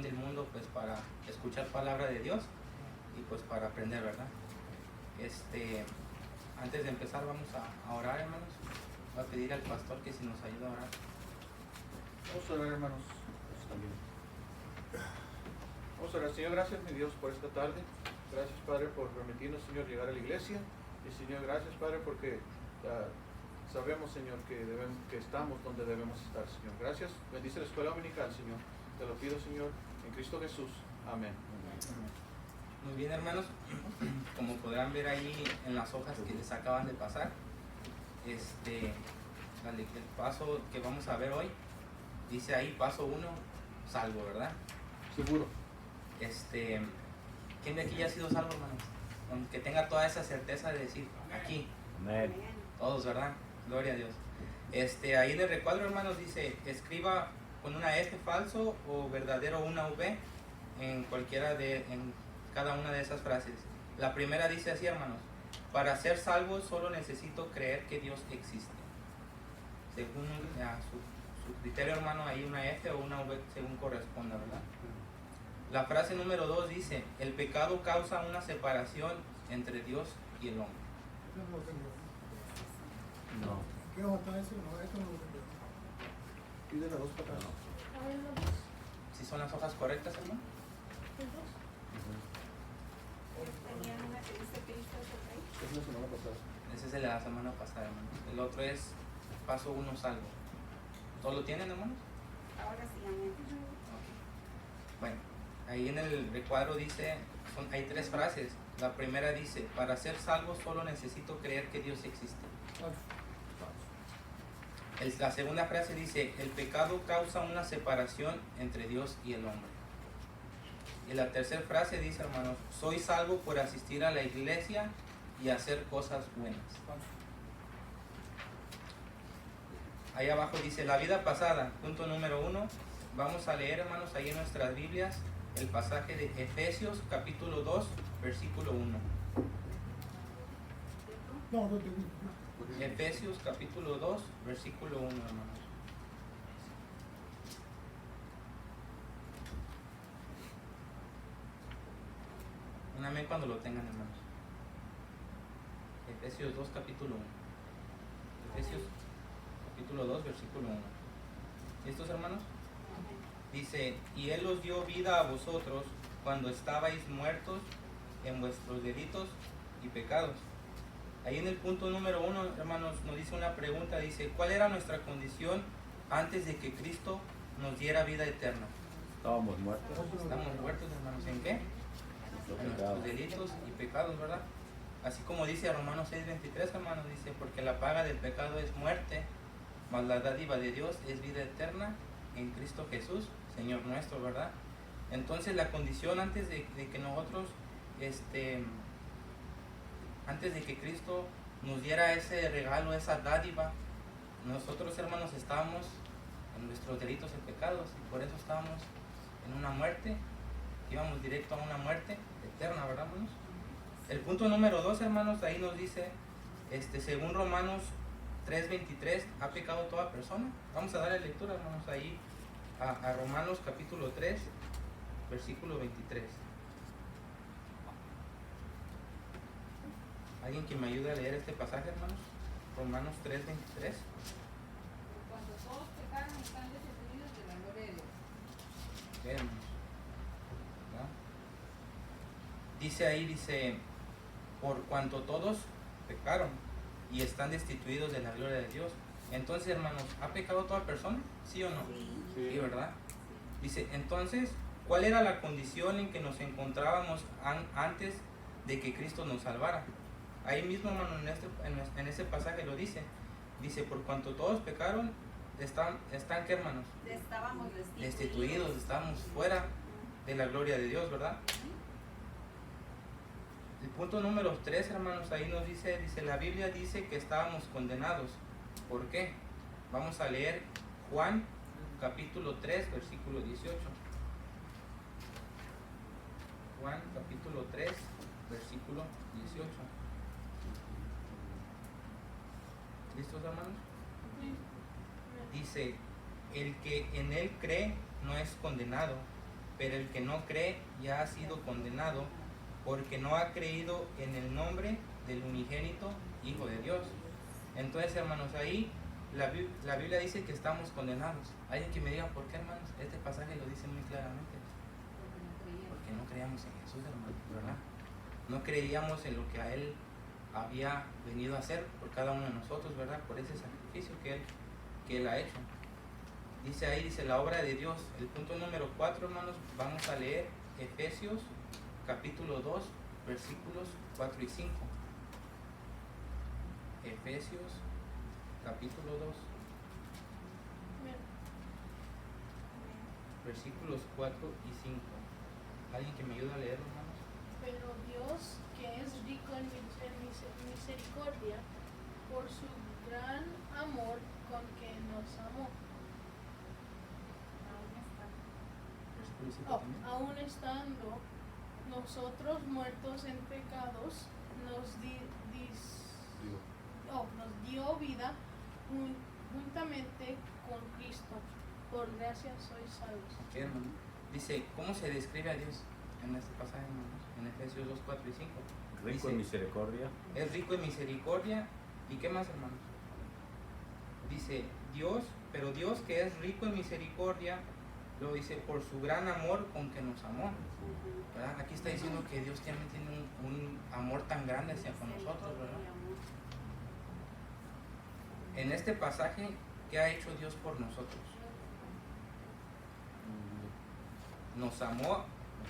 televisión del mundo pues para escuchar palabra de Dios y pues para aprender, ¿verdad? Antes de empezar vamos a orar, hermanos. Voy a pedir al pastor que si nos ayuda a orar. Vamos a orar, hermanos. También. Vamos a orar. Señor, gracias, mi Dios, por esta tarde. Gracias, Padre, por permitirnos, Señor, llegar a la iglesia. Y, Señor, gracias, Padre, porque sabemos, Señor, que estamos donde debemos estar, Señor. Gracias. Bendice la escuela dominical, Señor. Te lo pido, Señor, en Cristo Jesús. Amén. Muy bien, hermanos. Como podrán ver ahí en las hojas que les acaban de pasar, el paso que vamos a ver hoy, dice ahí paso 1, salvo, ¿verdad? Seguro. ¿Quién de aquí ya ha sido salvo, hermanos? Aunque tenga toda esa certeza de decir, aquí. Amén. Todos, ¿verdad? Gloria a Dios. Ahí en el recuadro, hermanos, dice, escriba con una F falso o verdadero una V en cada una de esas frases. La primera dice así, hermanos: para ser salvo solo necesito creer que Dios existe. Según su criterio, hermano, hay una F o una V según corresponda, ¿verdad? La frase número 2 dice, el pecado causa una separación entre Dios y el hombre. No. ¿Qué hoja está ese? No, esto no lo tengo. Pide la 2 para atrás. ¿Sí son las hojas correctas, hermano? Es la semana pasada. Ese es el de la semana pasada, hermano. El otro es paso 1, salvo. ¿Todos lo tienen, hermanos? Ahora sí, amén. Bueno, ahí en el recuadro dice, hay 3 frases. La primera dice, para ser salvo solo necesito creer que Dios existe. La segunda frase dice, el pecado causa una separación entre Dios y el hombre. Y la tercera frase dice, hermanos, soy salvo por asistir a la iglesia y hacer cosas buenas. Ahí abajo dice, la vida pasada, punto número 1. Vamos a leer, hermanos, ahí en nuestras Biblias, el pasaje de Efesios capítulo 2, versículo 1. No, no tengo. Efesios capítulo 2, versículo 1, hermanos. Un amén cuando lo tengan, hermanos. Efesios 2, capítulo 1. Efesios capítulo 2, versículo 1. ¿Listos, hermanos? Dice, y Él os dio vida a vosotros cuando estabais muertos en vuestros delitos y pecados. Ahí en el punto número 1, hermanos, nos dice una pregunta, dice, ¿cuál era nuestra condición antes de que Cristo nos diera vida eterna? Estábamos muertos. Estamos muertos, hermanos, ¿en qué? En nuestros delitos y pecados, ¿verdad? Así como dice Romanos 6:23, hermanos, dice, porque la paga del pecado es muerte, mas la dádiva de Dios es vida eterna en Cristo Jesús, Señor nuestro, ¿verdad? Entonces la condición antes de que nosotros, antes de que Cristo nos diera ese regalo, esa dádiva, nosotros, hermanos, estábamos en nuestros delitos y pecados, y por eso estábamos en una muerte, íbamos directo a una muerte eterna, ¿verdad, hermanos? El punto número 2, hermanos, ahí nos dice, según Romanos 3:23, ¿ha pecado toda persona? Vamos a darle lectura, hermanos, ahí a Romanos capítulo 3, versículo 23. ¿Alguien que me ayude a leer este pasaje, hermanos? Romanos 3:23. Cuando todos pecaron, están destituidos de la gloria de Dios. Bien, hermanos. ¿verdad? Dice ahí, dice, por cuanto todos pecaron y están destituidos de la gloria de Dios. Entonces, hermanos, ¿ha pecado toda persona? ¿Sí o no? Sí, ¿verdad? Dice, entonces, ¿cuál era la condición en que nos encontrábamos antes de que Cristo nos salvara? Ahí mismo, hermano, en ese pasaje lo dice. Dice, por cuanto todos pecaron, están ¿qué, hermanos? Estábamos Destituidos, estábamos fuera de la gloria de Dios, ¿verdad? El punto número 3, hermanos, ahí nos dice, la Biblia dice que estábamos condenados. ¿Por qué? Vamos a leer Juan capítulo 3, versículo 18. Juan capítulo 3, versículo 18. ¿Listos, hermanos? Dice, el que en él cree no es condenado, pero el que no cree ya ha sido condenado porque no ha creído en el nombre del unigénito Hijo de Dios. Entonces, hermanos, ahí la Biblia dice que estamos condenados. Alguien que me diga, ¿por qué, hermanos? Este pasaje lo dice muy claramente. Porque no creíamos en Jesús, hermanos, ¿verdad? No creíamos en lo que a Él había venido a hacer por cada uno de nosotros, ¿verdad? Por ese sacrificio que Él ha hecho. Dice ahí, dice la obra de Dios. El punto número 4, hermanos, vamos a leer Efesios capítulo 2, versículos 4 y 5. Efesios capítulo 2, versículos 4 y 5. ¿Alguien que me ayude a leerlo, hermanos? Pero Dios, que es rico en misericordia, por su gran amor con que nos amó, Versículo 5 también. aun estando nosotros muertos en pecados, nos dio vida juntamente con Cristo. Por gracia sois salvos. Ok, hermano. Dice, ¿cómo se describe a Dios en este pasaje, hermanos? En Efesios 2, 4 y 5. Rico en misericordia. Es rico en misericordia. ¿Y qué más, hermanos? Dice, Dios, pero Dios que es rico en misericordia, lo dice por su gran amor con que nos amó. ¿Verdad? Aquí está diciendo que Dios también tiene un amor tan grande hacia con nosotros, ¿verdad? En este pasaje, ¿qué ha hecho Dios por nosotros? Nos amó,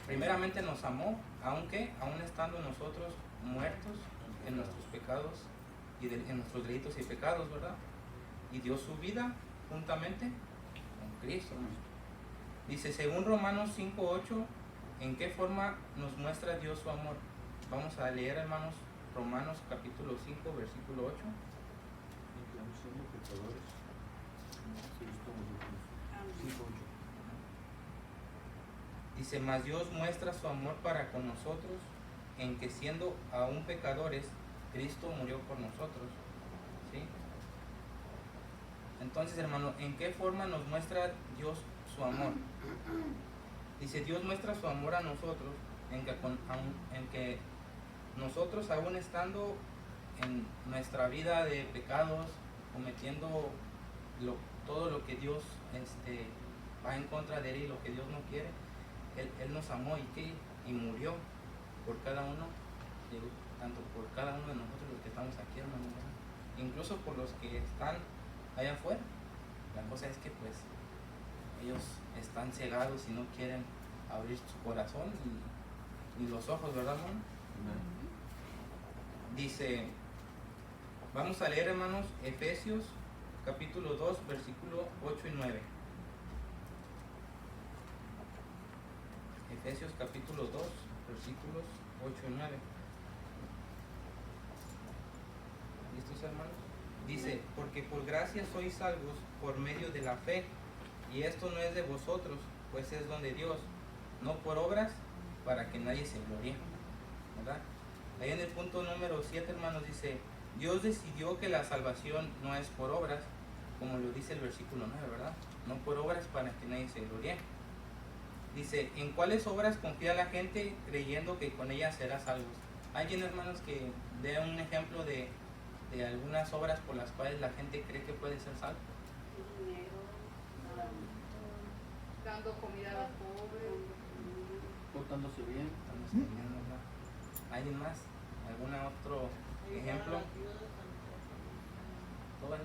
primeramente nos amó, aunque aún estando nosotros muertos en nuestros pecados y en nuestros delitos y pecados, ¿verdad? Y dio su vida juntamente con Cristo. Dice, según Romanos 5:8, ¿en qué forma nos muestra Dios su amor? Vamos a leer, hermanos, Romanos capítulo 5, versículo 8. Siendo pecadores, Cristo murió por nosotros. 5:8. Dice, mas Dios muestra su amor para con nosotros en que siendo aún pecadores, Cristo murió por nosotros. ¿Sí? Entonces, hermano, ¿en qué forma nos muestra Dios su amor? Dice, Dios muestra su amor a nosotros en que nosotros, aún estando en nuestra vida de pecados, cometiendo todo lo que Dios va en contra de Él y lo que Dios no quiere, Él nos amó y murió por cada uno, tanto por cada uno de nosotros los que estamos aquí, hermano, incluso por los que están allá afuera. La cosa es que pues ellos están cegados y no quieren abrir su corazón y los ojos, ¿verdad, hermano? Dice, vamos a leer, hermanos, Efesios capítulo 2, versículo 8 y 9. Efesios capítulo 2, versículos 8 y 9. ¿Listos, hermanos? Dice, porque por gracia sois salvos por medio de la fe, y esto no es de vosotros, pues es don de Dios, no por obras, para que nadie se gloríe. ¿Verdad? Ahí en el punto número 7, hermanos, dice, Dios decidió que la salvación no es por obras, como lo dice el versículo 9, ¿verdad? No por obras para que nadie se gloríe. Dice, ¿en cuáles obras confía la gente creyendo que con ellas será salvos? ¿Alguien, hermanos, que dé un ejemplo de algunas obras por las cuales la gente cree que puede ser salvo? Dando comida a los pobres. Portándose bien. Estamos enseñando, ¿verdad? ¿Alguien más? ¿Algún otro ejemplo? Todo eso,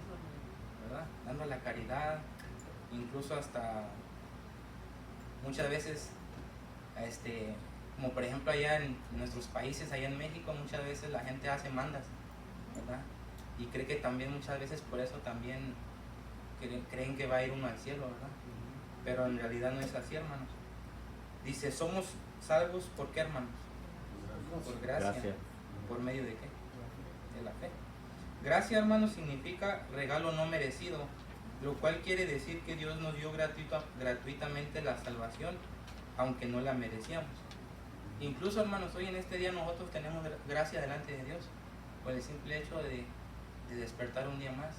¿verdad? Dando la caridad, incluso hasta muchas veces, como por ejemplo allá en nuestros países, allá en México, muchas veces la gente hace mandas, ¿verdad? Y cree que también muchas veces por eso también creen que va a ir uno al cielo, ¿verdad? Pero en realidad no es así, hermanos. Dice, somos salvos, ¿por qué, hermanos? Por gracia. Gracia. ¿Por medio de qué? De la fe. Gracia, hermanos, significa regalo no merecido, lo cual quiere decir que Dios nos dio gratuitamente la salvación, aunque no la merecíamos. Incluso, hermanos, hoy en este día nosotros tenemos gracia delante de Dios, por el simple hecho de despertar un día más.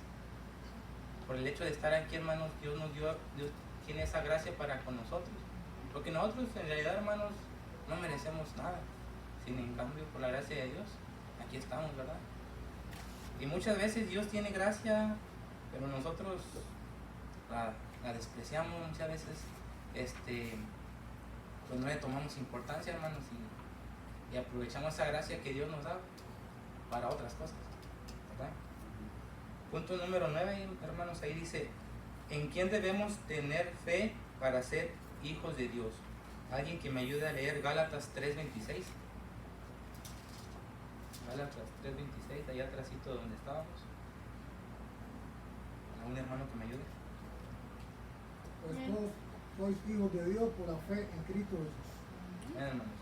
Por el hecho de estar aquí, hermanos, Dios tiene esa gracia para con nosotros. Porque nosotros en realidad, hermanos, no merecemos nada. Sin en cambio, por la gracia de Dios, aquí estamos, ¿verdad? Y muchas veces Dios tiene gracia, pero nosotros la despreciamos muchas veces, pues no le tomamos importancia, hermanos, y aprovechamos esa gracia que Dios nos da para otras cosas, ¿verdad? Punto número 9, hermanos, ahí dice, ¿en quién debemos tener fe para ser hijos de Dios? Alguien que me ayude a leer Gálatas 3:26. Gálatas 3:26, allá atrásito donde estábamos. ¿Algún hermano que me ayude? Pues todos sois hijos de Dios por la fe en Cristo Jesús. Bien, hermanos.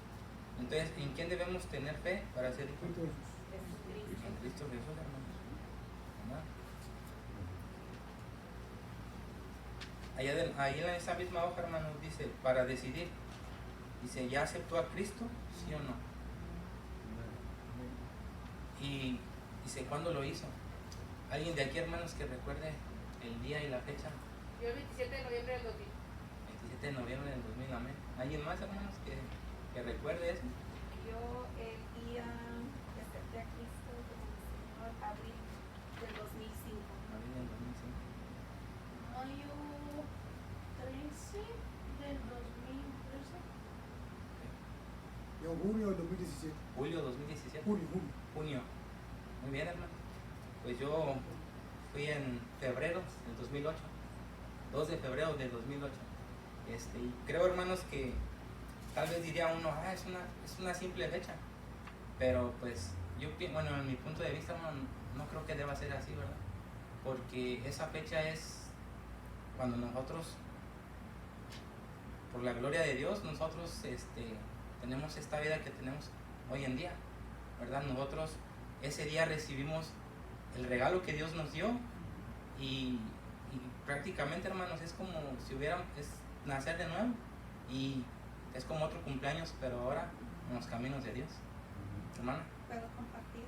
Entonces, ¿en quién debemos tener fe para ser hijos? Cristo Jesús. Jesucristo. En Cristo Jesús, hermanos. ¿Verdad? Ahí en esa misma hoja, hermanos, dice, para decidir, dice, ¿ya aceptó a Cristo? ¿Sí o no? Y dice, ¿cuándo lo hizo? ¿Alguien de aquí, hermanos, que recuerde el día y la fecha? Yo el 27 de noviembre del 2000. 27 de noviembre del 2000, amén. ¿Alguien más, hermanos, que recuerde eso? Yo el día que acepté a Cristo como mi Señor, abril del 2005. Abril del 2005. Mayo 13 del 2013. Yo junio del 2017. Julio 2017. Junio. Junio. Muy bien, hermano. Pues yo fui en febrero del 2008. 2 de febrero del 2008. Y creo, hermanos, que tal vez diría uno, es una simple fecha. Pero pues bueno, en mi punto de vista, hermano, no creo que deba ser así, ¿verdad? Porque esa fecha es cuando nosotros, por la gloria de Dios, nosotros tenemos esta vida que tenemos hoy en día, ¿verdad? Nosotros ese día recibimos el regalo que Dios nos dio y prácticamente, hermanos, es como si es nacer de nuevo y es como otro cumpleaños, pero ahora en los caminos de Dios. Hermana. ¿Puedo compartir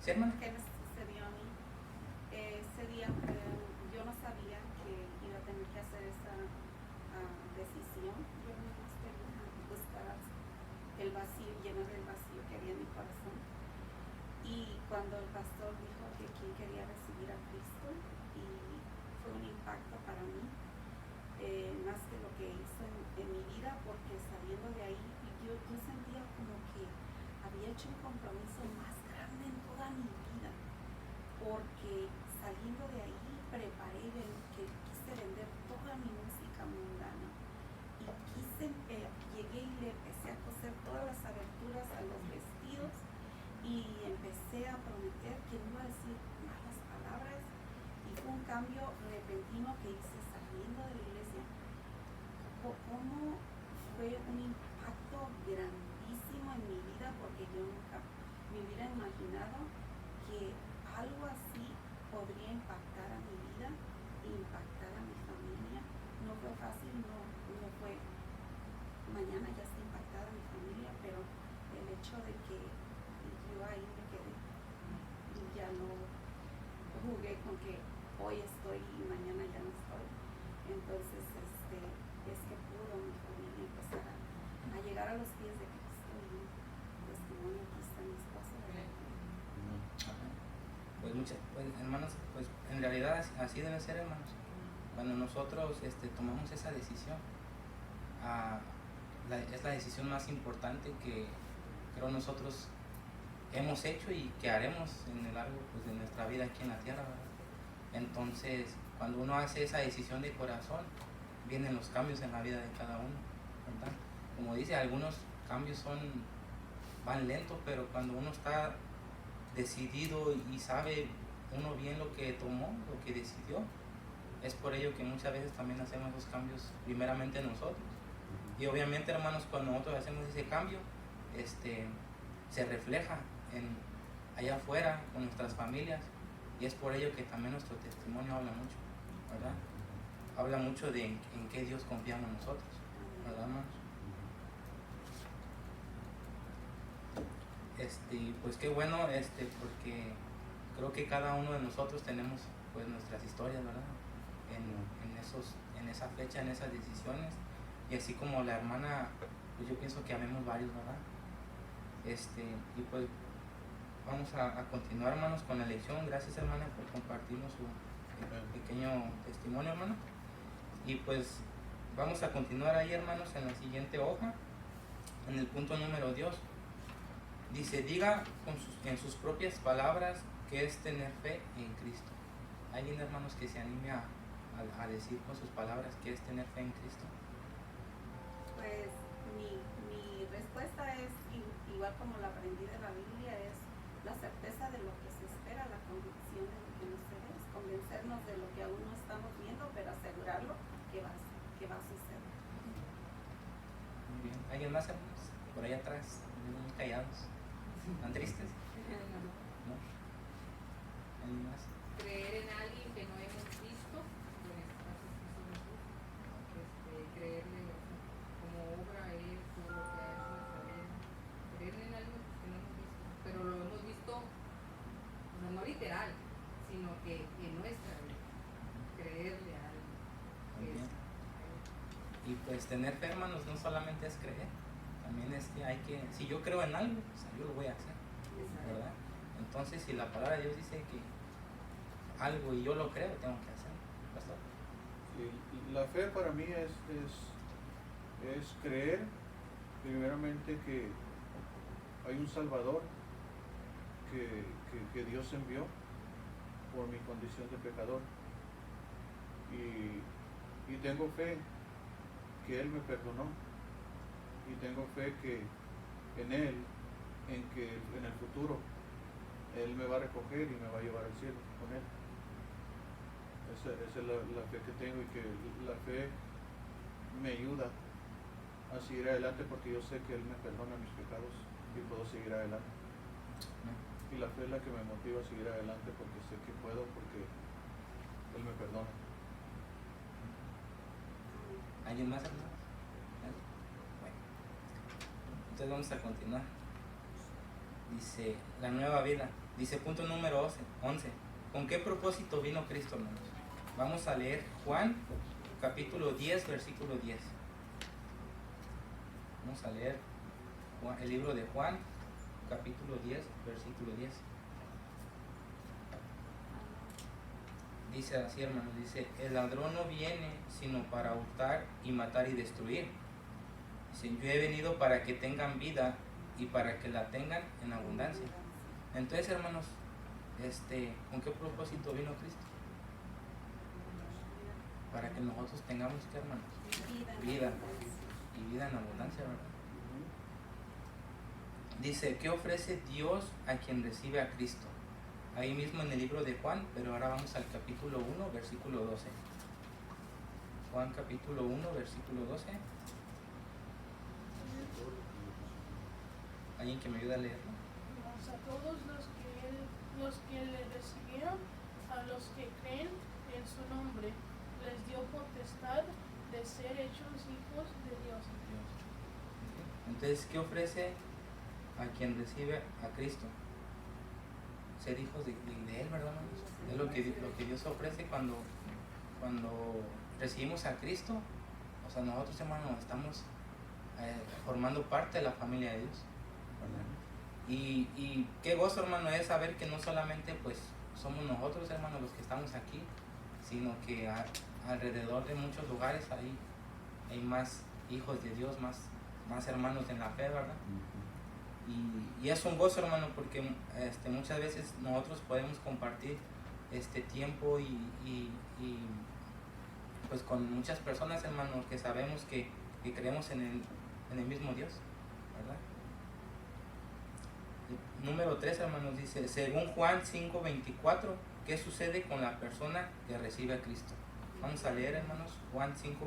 ¿Sí, hermana? qué me sucedió a mí? Ese día yo no sabía que iba a tener que hacer esa decisión. Yo me quería buscar el vacío, llenar el vacío que había en mi corazón. Y cuando el pastor dijo que quien quería recibir a Cristo, y fue un impacto para mí, más que lo que hizo en mi vida, porque saliendo de ahí yo sentía como que había hecho un compromiso más grande en toda mi vida, porque saliendo de ahí preparé que quise vender toda mi música mundana y llegué y le empecé a coser todas las aberturas a los vestidos y empecé a prometer que no iba a decir malas palabras, y fue un cambio repentino que hice saliendo de la iglesia. Cómo fue un impacto grandísimo en mi vida, porque yo nunca me hubiera imaginado que algo así podría impactar a mi vida e impactar a mi familia. No fue fácil, no fue mañana ya está impactada mi familia, pero el hecho de que yo ahí me quedé y ya no jugué con que hoy estoy y mañana ya no estoy. Entonces es que pudo mi familia empezar a llegar a los pies de Cristo, y testimonio aquí está mi esposa, ¿verdad? Pues hermanos, pues en realidad así debe ser, hermanos. Cuando nosotros tomamos esa decisión, es la decisión más importante que creo nosotros hemos hecho y que haremos en el largo de nuestra vida aquí en la tierra, ¿verdad? Entonces, cuando uno hace esa decisión de corazón, vienen los cambios en la vida de cada uno, ¿verdad? Como dice, algunos cambios van lentos, pero cuando uno está decidido y sabe uno bien lo que tomó, lo que decidió, es por ello que muchas veces también hacemos esos cambios primeramente nosotros. Y obviamente, hermanos, cuando nosotros hacemos ese cambio, se refleja allá afuera con nuestras familias, y es por ello que también nuestro testimonio habla mucho, ¿verdad? Habla mucho de en qué Dios confiamos nosotros, ¿verdad, hermanos? Pues qué bueno, porque creo que cada uno de nosotros tenemos pues nuestras historias, ¿verdad? En esa fecha, en esas decisiones, Y así como la hermana, pues yo pienso que amemos varios, ¿verdad? Y pues vamos a continuar, hermanos, con la lección. Gracias, hermana, por compartirnos su pequeño testimonio, hermano. Y pues vamos a continuar ahí, hermanos, en la siguiente hoja, en el punto número 2. Dice, diga en sus propias palabras que es tener fe en Cristo. ¿Alguien, hermanos, que se anime a decir con sus palabras que es tener fe en Cristo? Pues mi respuesta es igual como la aprendí de la Biblia, es la certeza de lo que se espera, la convicción de lo que no se ve, es convencernos de lo que aún no estamos viendo, pero asegurarlo que va a suceder. Muy bien. ¿Alguien más, hermanos? Por ahí atrás, muy callados. ¿Están tristes? ¿No? ¿Alguien más? Creer en alguien que no hemos visto, pues creerle como obra a él, todo lo que ha hecho en nuestra vida. Creerle en algo que no hemos visto, pero lo hemos visto, o sea, no literal, sino que en nuestra vida. Creerle a alguien. Muy bien. Y pues tener fe, hermanos, no solamente es creer, también es que hay que, si yo creo en algo, pues yo lo voy a hacer, ¿verdad? Entonces, si la palabra de Dios dice que algo y yo lo creo, tengo que hacerlo, pastor. Sí, la fe para mí es creer primeramente que hay un Salvador que Dios envió por mi condición de pecador, y tengo fe que Él me perdonó, y tengo fe que en Él, que en el futuro Él me va a recoger y me va a llevar al cielo con Él. Esa es la fe que tengo, y que la fe me ayuda a seguir adelante porque yo sé que Él me perdona mis pecados y puedo seguir adelante. Y la fe es la que me motiva a seguir adelante porque sé que puedo, porque Él me perdona. ¿Alguien más, hermanos? Bueno, entonces vamos a continuar. Dice, la nueva vida. Dice, punto número 11. ¿Con qué propósito vino Cristo, hermanos? Vamos a leer Juan, capítulo 10, versículo 10. Vamos a leer el libro de Juan, capítulo 10, versículo 10. Dice así, hermanos, dice, el ladrón no viene sino para hurtar y matar y destruir. Dice, yo he venido para que tengan vida y para que la tengan en abundancia. Entonces, hermanos, ¿con qué propósito vino Cristo? Para que nosotros tengamos, ¿qué, hermanos? Vida. Y vida en abundancia, ¿verdad? Dice, ¿qué ofrece Dios a quien recibe a Cristo? Ahí mismo en el libro de Juan, pero ahora vamos al capítulo 1, versículo 12. Juan capítulo 1, versículo 12. ¿Alguien que me ayude a leerlo? A todos los que le recibieron, a los que creen en su nombre, les dio potestad de ser hechos hijos de Dios. Entonces, ¿qué ofrece a quien recibe a Cristo? Ser hijos de Él, ¿verdad, hermanos? Es lo que Dios ofrece cuando recibimos a Cristo. O sea, nosotros, hermanos, estamos formando parte de la familia de Dios, ¿verdad? Y qué gozo, hermano, es saber que no solamente pues somos nosotros, hermanos, los que estamos aquí, sino que alrededor de muchos lugares hay más hijos de Dios, más hermanos en la fe, ¿verdad? Y es un gozo, hermano, porque muchas veces nosotros podemos compartir tiempo y pues con muchas personas, hermano, que sabemos que creemos en el mismo Dios, ¿verdad? Número 3, hermanos, dice, según Juan 5:24, ¿qué sucede con la persona que recibe a Cristo? Vamos a leer, hermanos, Juan 5:24.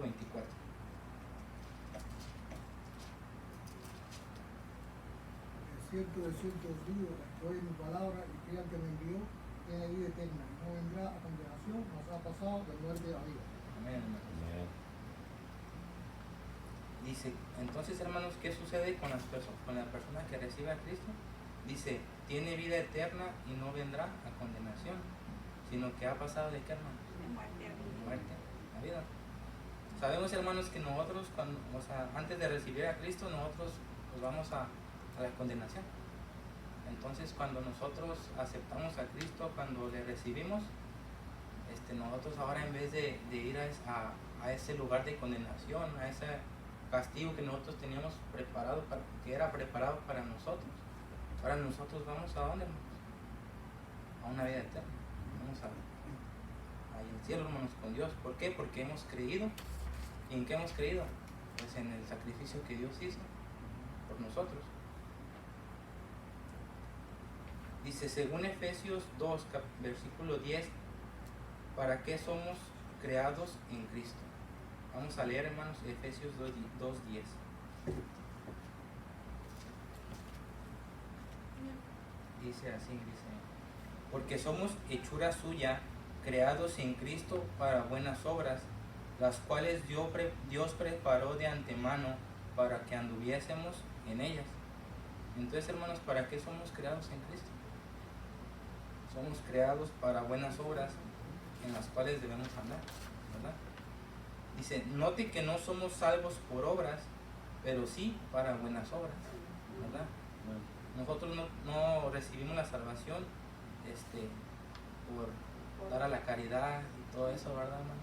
De cierto os digo, que oye mi palabra y crea que me envió, tiene vida eterna, y no vendrá a condenación, mas ha pasado de muerte a vida. Amén, hermanos. Dice, entonces, hermanos, ¿qué sucede con la persona que recibe a Cristo? Dice, tiene vida eterna y no vendrá a condenación, sino que ha pasado de qué, hermanos? De muerte a vida. Muerte a vida. Sabemos, hermanos, que nosotros, cuando, o sea, antes de recibir a Cristo, nosotros pues, vamos a la condenación. Entonces, cuando nosotros aceptamos a Cristo, cuando le recibimos, nosotros ahora en vez de ir a ese lugar de condenación, a ese castigo que nosotros teníamos preparado, que era preparado para nosotros, ahora nosotros vamos a dónde, hermanos? A una vida eterna. Vamos ahí al cielo, hermanos, con Dios. ¿Por qué? Porque hemos creído. ¿Y en qué hemos creído? Pues en el sacrificio que Dios hizo por nosotros. Dice, según Efesios 2, versículo 10, ¿para qué somos creados en Cristo? Vamos a leer, hermanos, Efesios 2:10. Dice así, porque somos hechura suya, creados en Cristo para buenas obras, las cuales Dios preparó de antemano para que anduviésemos en ellas. Entonces, hermanos, ¿para qué somos creados en Cristo? Somos creados para buenas obras en las cuales debemos andar, ¿verdad? Dice, note que no somos salvos por obras, pero sí para buenas obras, ¿verdad? Nosotros no recibimos la salvación por dar a la caridad y todo eso, ¿verdad, hermano?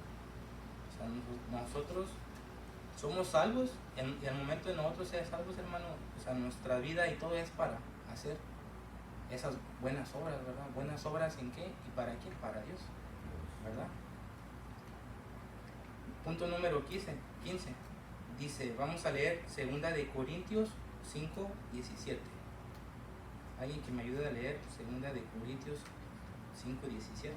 O sea, nosotros somos salvos y al momento de nosotros ser salvos, hermano, o sea, nuestra vida y todo es para hacer esas buenas obras, ¿verdad? ¿Buenas obras en qué? ¿Y para quién? Para Dios, ¿verdad? Punto número 15. Dice, vamos a leer 2 de Corintios 5:17. ¿Alguien que me ayude a leer 2 de Corintios 5:17?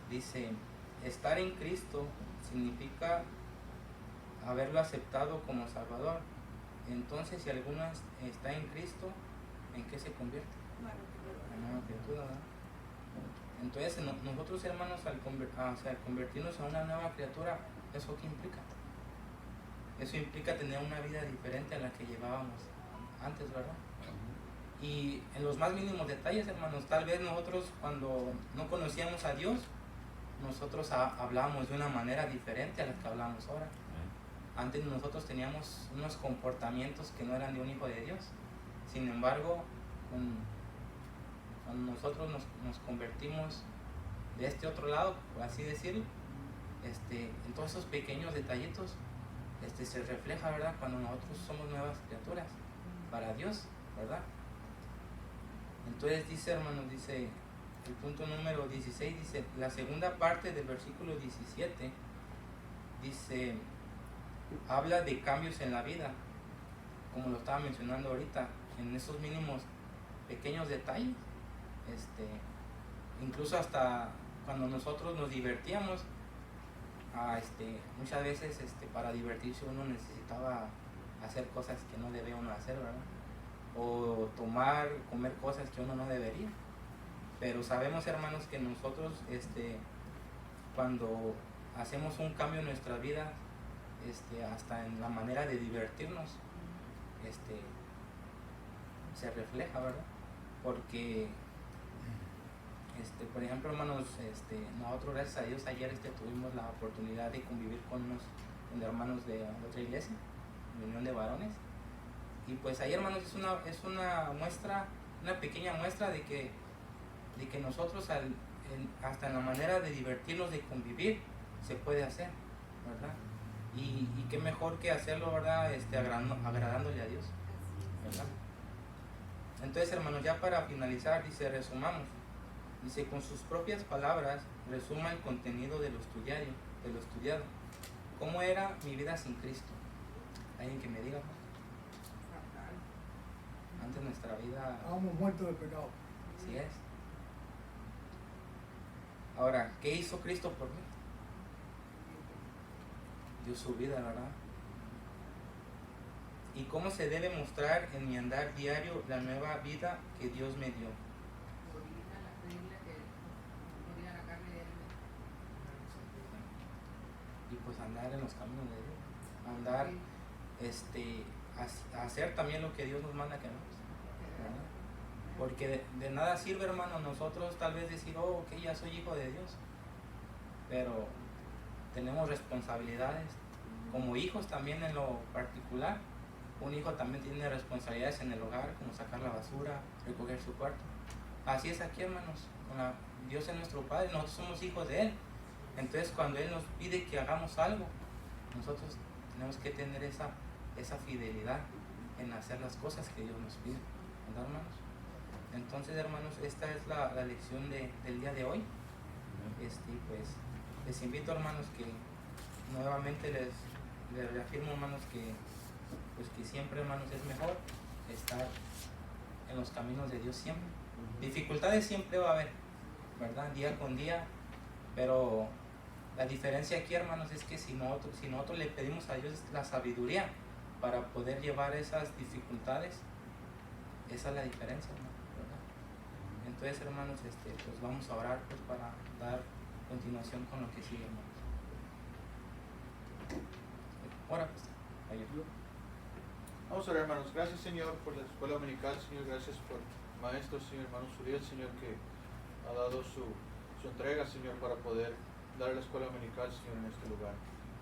Dice, estar en Cristo significa haberlo aceptado como Salvador. Entonces, si alguno está en Cristo, ¿en qué se convierte? En nueva criatura, ¿verdad? Entonces, nosotros, hermanos, al convertirnos en una nueva criatura, ¿eso qué implica? Eso implica tener una vida diferente a la que llevábamos antes, ¿verdad? Y en los más mínimos detalles, hermanos, tal vez nosotros cuando no conocíamos a Dios, nosotros hablábamos de una manera diferente a la que hablamos ahora. Antes nosotros teníamos unos comportamientos que no eran de un hijo de Dios. Sin embargo, cuando nosotros nos convertimos de este otro lado, por así decirlo, en todos esos pequeños detallitos se refleja, ¿verdad? Cuando nosotros somos nuevas criaturas para Dios, ¿verdad? Entonces dice, hermanos, dice el punto número 16, dice la segunda parte del versículo 17, dice, habla de cambios en la vida, como lo estaba mencionando ahorita, en esos mínimos pequeños detalles, incluso hasta cuando nosotros nos divertíamos, muchas veces para divertirse uno necesitaba hacer cosas que no debe uno hacer, ¿verdad? O comer cosas que uno no debería. Pero sabemos, hermanos, que nosotros cuando hacemos un cambio en nuestra vida, hasta en la manera de divertirnos, se refleja, ¿verdad? Porque por ejemplo, hermanos, nosotros gracias a Dios ayer tuvimos la oportunidad de convivir con hermanos de otra iglesia, de Unión de Varones, y pues ahí, hermanos, es una muestra, una pequeña muestra de que nosotros hasta en la manera de divertirnos, de convivir, se puede hacer, ¿verdad? Y qué mejor que hacerlo, ¿verdad? Agradándole a Dios, ¿verdad? Entonces, hermanos, ya para finalizar, dice, resumamos. Dice, con sus propias palabras, resuma el contenido de lo estudiado. ¿Cómo era mi vida sin Cristo? ¿Alguien que me diga? Antes nuestra vida... Estábamos muertos del pecado. Así es. Ahora, ¿qué hizo Cristo por mí? Dio su vida, ¿verdad? ¿Y cómo se debe mostrar en mi andar diario la nueva vida que Dios me dio? andar en los caminos de Dios, andar, a hacer también lo que Dios nos manda que hagamos, ¿verdad? Porque de nada sirve, hermano, nosotros tal vez decir, oh, ok, ya soy hijo de Dios, pero tenemos responsabilidades como hijos también en lo particular. Un hijo también tiene responsabilidades en el hogar, como sacar la basura, recoger su cuarto. Así es aquí, hermanos, Dios es nuestro Padre, nosotros somos hijos de Él. Entonces cuando Él nos pide que hagamos algo, nosotros tenemos que tener esa fidelidad en hacer las cosas que Dios nos pide, ¿verdad, hermanos? Entonces, hermanos, esta es la lección del día de hoy. Pues les invito, hermanos, que nuevamente les reafirmo, hermanos, que siempre, hermanos, es mejor estar en los caminos de Dios siempre. Dificultades siempre va a haber, ¿verdad? Día con día, pero la diferencia aquí, hermanos, es que si nosotros le pedimos a Dios la sabiduría para poder llevar esas dificultades, esa es la diferencia, hermano, ¿verdad? Entonces, hermanos, pues vamos a orar, pues, para dar continuación con lo que sigue, hermanos. Ora, pues, ayuda. Vamos a orar, hermanos. Gracias, Señor, por la escuela dominical, Señor. Gracias por maestro, Señor, hermano Suriel, Señor, que ha dado su entrega, Señor, para poder dar la escuela dominical, Señor, en este lugar.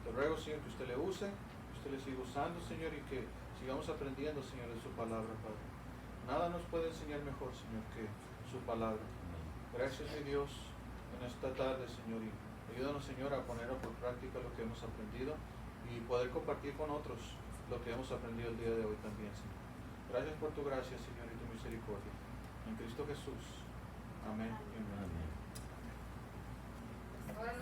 Te ruego, Señor, que usted le use, que usted le siga usando, Señor, y que sigamos aprendiendo, Señor, de su palabra, Padre. Nada nos puede enseñar mejor, Señor, que su palabra. Gracias, mi Dios, en esta tarde, Señor, y ayúdanos, Señor, a poner por práctica lo que hemos aprendido y poder compartir con otros lo que hemos aprendido el día de hoy también, Señor. Gracias por tu gracia, Señor, y tu misericordia. En Cristo Jesús. Amén y amén. Ahora no hay